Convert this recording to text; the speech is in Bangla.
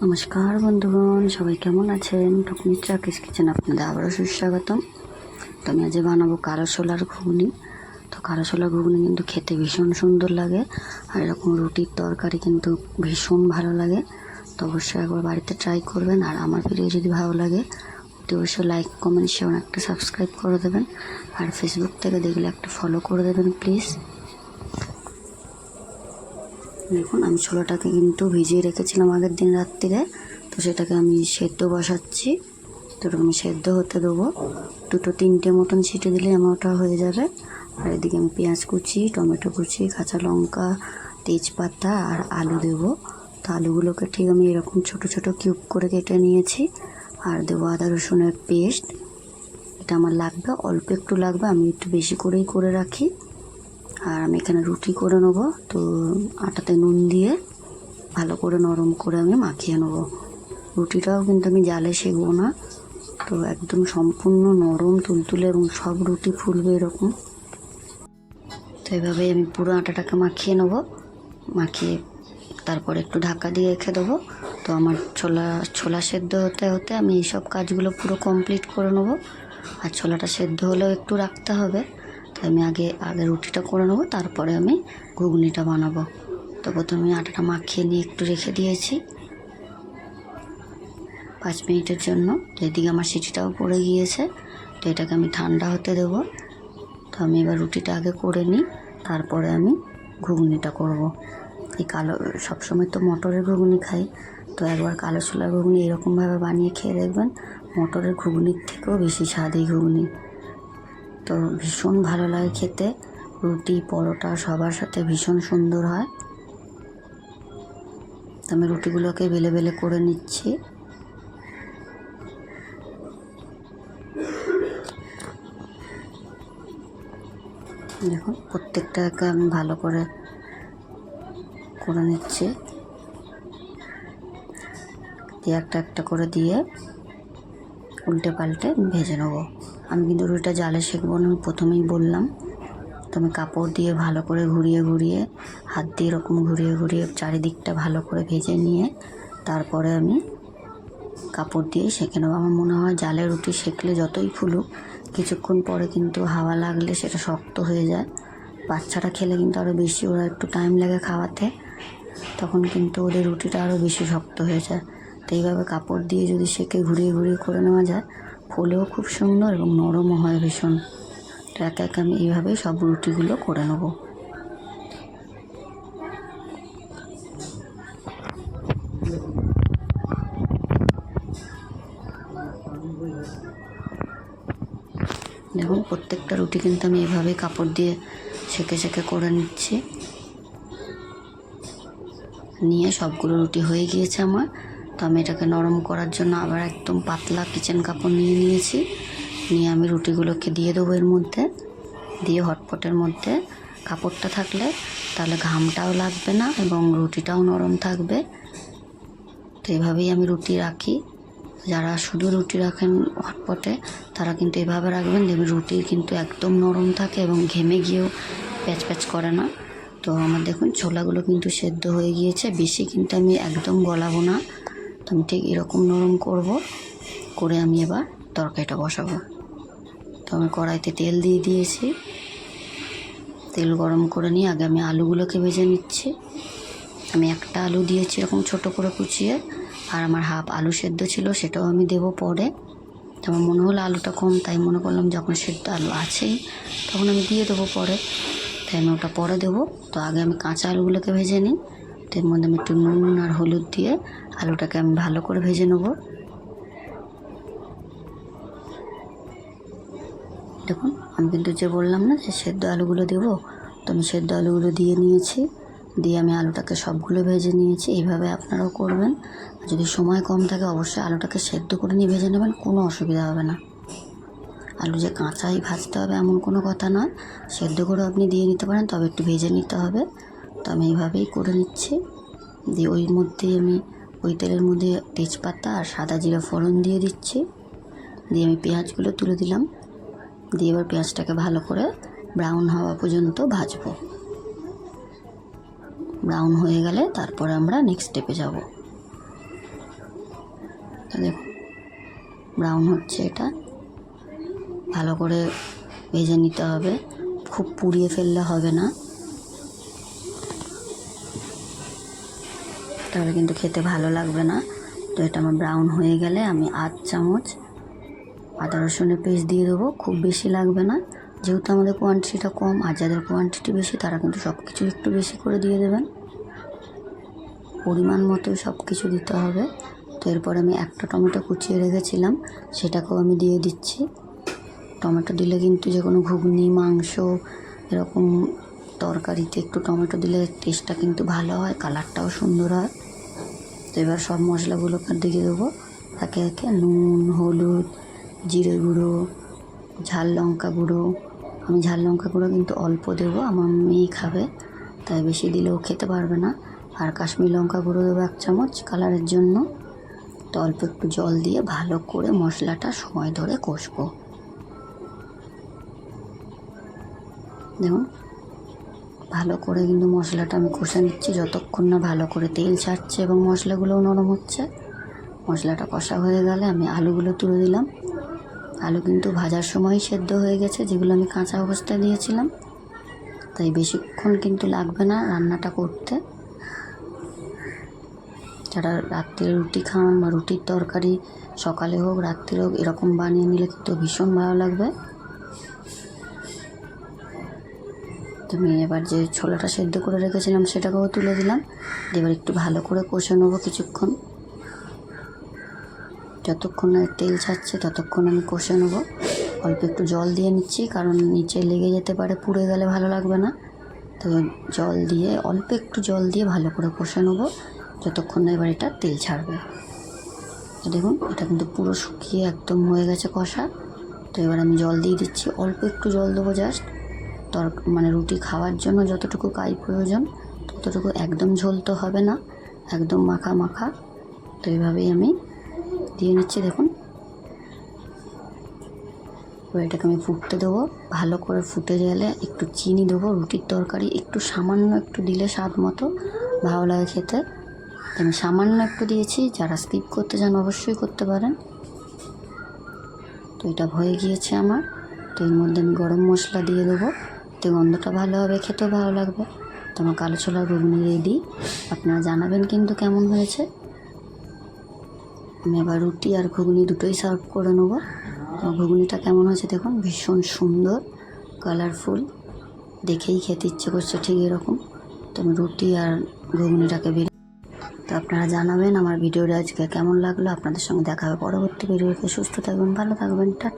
নমস্কার বন্ধুগণ, সবাই কেমন আছেন? টুকনির চাকিস কিচেন আপনাদের আবারও সুস্বাগতম। তো আমি আজ বানাবো কালো ছোলার ঘুগনি। তো কালো ছোলার ঘুগনি কিন্তু খেতে ভীষণ সুন্দর লাগে, আর এরকম রুটির তরকারি কিন্তু ভীষণ ভালো লাগে। তো অবশ্যই একবার বাড়িতে ট্রাই করবেন। আর আমার ভিডিও যদি ভালো লাগে তো অবশ্যই লাইক, কমেন্ট, শেয়ার, একটা সাবস্ক্রাইব করে দেবেন। আর ফেসবুক থেকে দেখলে একটা ফলো করে দেবেন প্লিজ। দেখুন, আমি ছোলাটাকে কিন্তু ভিজিয়ে রেখেছিলাম আগের দিন রাত্রিরে। তো সেটাকে আমি সেদ্ধ বসাচ্ছি। তো আমি সেদ্ধ হতে দেবো, 2-3টে মতন সিটি দিলে আমার ওটা হয়ে যাবে। আর এদিকে আমি পেঁয়াজ কুচি, টমেটো কুচি, কাঁচা লঙ্কা, তেজপাতা আর আলু দেবো। তো আলুগুলোকে ঠিক আমি এরকম ছোট ছোট কিউব করে কেটে নিয়েছি। আর দেবো আদা রসুনের পেস্ট। এটা আমার লাগবে, অল্প একটু লাগবে, আমি একটু বেশি করেই করে রাখি। আর আমি এখানে রুটি করে নেবো। তো আটাতে নুন দিয়ে ভালো করে নরম করে আমি মাখিয়ে নেবো। রুটিটাও কিন্তু আমি জালে সেঁকবো না, তো একদম সম্পূর্ণ নরম তুলতুলে এবং সব রুটি ফুলবে এরকম। তো এভাবে আমি পুরো আটাটাকে মাখিয়ে নেবো। মাখিয়ে তারপর একটু ঢাকা দিয়ে রেখে দেবো। তো আমার ছোলা সেদ্ধ হতে হতে আমি এইসব কাজগুলো পুরো কমপ্লিট করে নেবো। আর ছোলাটা সেদ্ধ হলেও একটু রাখতে হবে। তো আমি আগে রুটিটা করে নেবো, তারপরে আমি ঘুগনিটা বানাবো। তো প্রথমে আমি আটাটা মাখিয়ে নিয়ে একটু রেখে দিয়েছি 5 মিনিটের জন্য। তো এদিকে আমার সিটিটাও পড়ে গিয়েছে। তো এটাকে আমি ঠান্ডা হতে দেবো। তো আমি এবার রুটিটা আগে করে নিই, তারপরে আমি ঘুগনিটা করব। এই সবসময় তো মটরের ঘুগনি খাই, তো একবার কালো ছোলার ঘুগনি এরকমভাবে বানিয়ে খেয়ে দেখবেন, মটরের ঘুগনির থেকেও বেশি স্বাদ এই ঘুগনি। তো ভীষণ ভালো লাগে খেতে, রুটি পরোটা সবার সাথে ভীষণ সুন্দর হয়। তো আমি রুটিগুলোকে বেলে বেলে করে নিচ্ছি। দেখুন, প্রত্যেকটাকে আমি ভালো করে নিচ্ছি, দিয়ে একটা একটা করে দিয়ে উল্টে পাল্টে ভেজে নেবো। আমি কিন্তু রুটিটা জালে সেঁকবো না, আমি প্রথমেই বললাম। তো আমি কাপড় দিয়ে ভালো করে ঘুরিয়ে ঘুরিয়ে, হাত দিয়ে এরকম ঘুরিয়ে ঘুরিয়ে চারিদিকটা ভালো করে ভেজে নিয়ে তারপরে আমি কাপড় দিয়ে সেঁকে নেবো। আমার মনে হয় জালে রুটি সেঁকলে যতই ফুলুক, কিছুক্ষণ পরে কিন্তু হাওয়া লাগলে সেটা শক্ত হয়ে যায়। বাচ্চারা খেলে কিন্তু আরও বেশি, ওরা একটু টাইম লাগে খাওয়াতে, তখন কিন্তু ওদের রুটিটা আরও বেশি শক্ত হয়ে যায়। তো এইভাবে কাপড় দিয়ে যদি সেঁকে ঘুরিয়ে ঘুরিয়ে করে নেওয়া যায়, ফুলেও খুব সুন্দর এবং নরমও হয় ভীষণ। তো একে একে আমি এইভাবেই সব রুটিগুলো করে নেব। দেখুন, প্রত্যেকটা রুটি কিন্তু আমি এভাবেই কাপড় দিয়ে সেঁকে সেঁকে করে নিচ্ছি। নিয়ে সবগুলো রুটি হয়ে গিয়েছে আমার। তো আমি এটাকে নরম করার জন্য আবার একদম পাতলা কিচেন কাপড় নিয়েছি। নিয়ে আমি রুটিগুলোকে দিয়ে দেবো এর মধ্যে, দিয়ে হটপটের মধ্যে কাপড়টা থাকলে তাহলে ঘামটাও লাগবে না এবং রুটিটাও নরম থাকবে। তো এইভাবেই আমি রুটি রাখি। যারা শুধু রুটি রাখেন হটপটে, তারা কিন্তু এভাবে রাখবেন, দেখবেন রুটি কিন্তু একদম নরম থাকে এবং ঘেমে গিয়েও প্যাচ প্যাচ করে না। তো আমার দেখুন ছোলাগুলো কিন্তু সেদ্ধ হয়ে গিয়েছে, বেশি কিন্তু আমি একদম গলাবো না। তো আমি ঠিক এরকম নরম করে আমি এবার তরকারিটা বসাবো। তো আমি কড়াইতে তেল দিয়ে দিয়েছি। তেল গরম করে নিয়ে আগে আমি আলুগুলোকে ভেজে নিচ্ছি। আমি একটা আলু দিয়েছি এরকম ছোট করে কুচিয়ে, আর আমার হাফ আলু সেদ্ধ ছিল, সেটাও আমি দেবো পরে। তো আমার মনে হলো আলুটা কম, তাই মনে করলাম যখন সেদ্ধ আলু আছেই তখন আমি দিয়ে দেবো পরে, তাই আমি ওটা পরে দেবো। তো আগে আমি কাঁচা আলুগুলোকে ভেজে নিই। তো এর মধ্যে আমি একটু নুন আর হলুদ দিয়ে আলুটাকে আমি ভালো করে ভেজে নেবো। দেখুন, আমি কিন্তু যে বললাম না যে সেদ্ধ আলুগুলো দেবো, তো আমি সেদ্ধ আলুগুলো দিয়ে নিয়েছি। দিয়ে আমি আলুটাকে সবগুলো ভেজে নিয়েছি। এইভাবে আপনারাও করবেন। যদি সময় কম থাকে অবশ্যই আলুটাকে সেদ্ধ করে নিয়ে ভেজে নেবেন, কোনো অসুবিধা হবে না। আলু যে কাঁচাই ভাজতে হবে এমন কোনো কথা নয়, সেদ্ধ করে আপনি দিয়ে নিতে পারেন, তবে একটু ভেজে নিতে হবে। তো আমি এইভাবেই করে নিচ্ছি। দিয়ে ওই তেলের মধ্যে তেজপাতা আর সাদা জিরা ফোড়ন দিয়ে দিচ্ছি। দিয়ে আমি পেঁয়াজগুলো তুলে দিলাম। দিয়ে এবার পেঁয়াজটাকে ভালো করে ব্রাউন হওয়া পর্যন্ত ভাজবো। ব্রাউন হয়ে গেলে তারপরে আমরা নেক্সট স্টেপে যাব। দেখুন ব্রাউন হচ্ছে, এটা ভালো করে ভেজে নিতে হবে, খুব পুড়িয়ে ফেললে হবে না, তাহলে কিন্তু খেতে ভালো লাগবে না। তো এটা আমার ব্রাউন হয়ে গেলে আমি 8 চামচ আদা রসুনের পেস্ট দিয়ে দেবো। খুব বেশি লাগবে না, যেহেতু আমাদের কোয়ান্টিটিটা কম, আর যাদের কোয়ান্টিটি বেশি তারা কিন্তু সব কিছু একটু বেশি করে দিয়ে দেবেন, পরিমাণ মতো সব কিছু দিতে হবে। তো এরপর আমি একটা টমেটো কুচিয়ে রেখেছিলাম, সেটাকেও আমি দিয়ে দিচ্ছি। টমেটো দিলে কিন্তু যে কোনো ঘুগনি, মাংস, এরকম তরকারিতে একটু টমেটো দিলে টেস্টটা কিন্তু ভালো হয়, কালারটাও সুন্দর হয়। তো এবার সব মশলাগুলোকে দিয়ে দেবো একে একে। নুন, হলুদ, জিরে গুঁড়ো, ঝাল লঙ্কা গুঁড়ো। আমি ঝাল লঙ্কা গুঁড়ো কিন্তু অল্প দেবো, আমার মেয়ে খাবে, তাই বেশি দিলেও খেতে পারবে না। আর কাশ্মীরি লঙ্কা গুঁড়ো দেবো 1 চামচ কালারের জন্য। তো অল্প একটু জল দিয়ে ভালো করে মশলাটা সময় ধরে কষবো। দেখুন ভালো করে কিন্তু মশলাটা আমি কষে নিচ্ছি, যতক্ষণ না ভালো করে তেল ছাড়ছে এবং মশলাগুলোও নরম হচ্ছে। মশলাটা কষা হয়ে গেলে আমি আলুগুলো তুলে দিলাম। আলু কিন্তু ভাজার সময় সেদ্ধ হয়ে গেছে, যেগুলো আমি কাঁচা অবস্থায় দিয়েছিলাম, তাই বেশিক্ষণ কিন্তু লাগবে না রান্নাটা করতে। যারা রাত্রে রুটি খান বা রুটির তরকারি সকালে হোক রাত্রে হোক এরকম বানিয়ে নিলে কিন্তু ভীষণ ভালো লাগবে। তুমি এবার যে ছোলাটা সেদ্ধ করে রেখেছিলাম সেটাকেও তুলে দিলাম। এবার একটু ভালো করে কষে নেবো কিছুক্ষণ, যতক্ষণ না তেল ছাড়ছে ততক্ষণ আমি কষে নেবো। অল্প একটু জল দিয়ে নিচ্ছি, কারণ নিচে লেগে যেতে পারে, পুড়ে গেলে ভালো লাগবে না। তো জল দিয়ে, অল্প একটু জল দিয়ে ভালো করে কষে নেবো যতক্ষণ না এবার এটা তেল ছাড়বে। দেখুন এটা কিন্তু পুরো শুকিয়ে একদম হয়ে গেছে কষা। তো এবার আমি জল দিয়ে দিচ্ছি, অল্প একটু জল দেবো জাস্ট, মানে রুটি খাওয়ার জন্য যতটুকু গায়ে প্রয়োজন ততটুকু, একদম ঝোল তো হবে না, একদম মাখা মাখা। তো এইভাবেই আমি দিয়ে নিচ্ছি। দেখুন এবার এটাকে আমি ফুটতে দেবো, ভালো করে ফুটে গেলে একটু চিনি দেবো। রুটির তরকারি একটু সামান্য একটু দিলে স্বাদ মতো ভালো লাগে খেতে, আমি সামান্য একটু দিয়েছি। যারা স্কিপ করতে চান অবশ্যই করতে পারেন। তো এটা হয়ে গিয়েছে আমার। তো এর মধ্যে আমি গরম মশলা দিয়ে দেবো, তো গন্ধটা ভালো হবে, খেতেও ভালো লাগবে। তো আমার কালো ছোলার ঘুগনি রেডি। আপনারা জানাবেন কিন্তু কেমন হয়েছে। আমি আবার রুটি আর ঘুগনি দুটোই সার্ভ করে নেবো। আমার ঘুগনিটা কেমন হয়েছে দেখুন, ভীষণ সুন্দর কালারফুল, দেখেই খেতে ইচ্ছে করছে ঠিক এরকম। তো আমি রুটি আর ঘুগনিটাকে তো আপনারা জানাবেন আমার ভিডিওটা আজকে কেমন লাগলো। আপনাদের সঙ্গে দেখা হবে পরবর্তী ভিডিওতে। সুস্থ থাকবেন, ভালো থাকবেন, টাটা।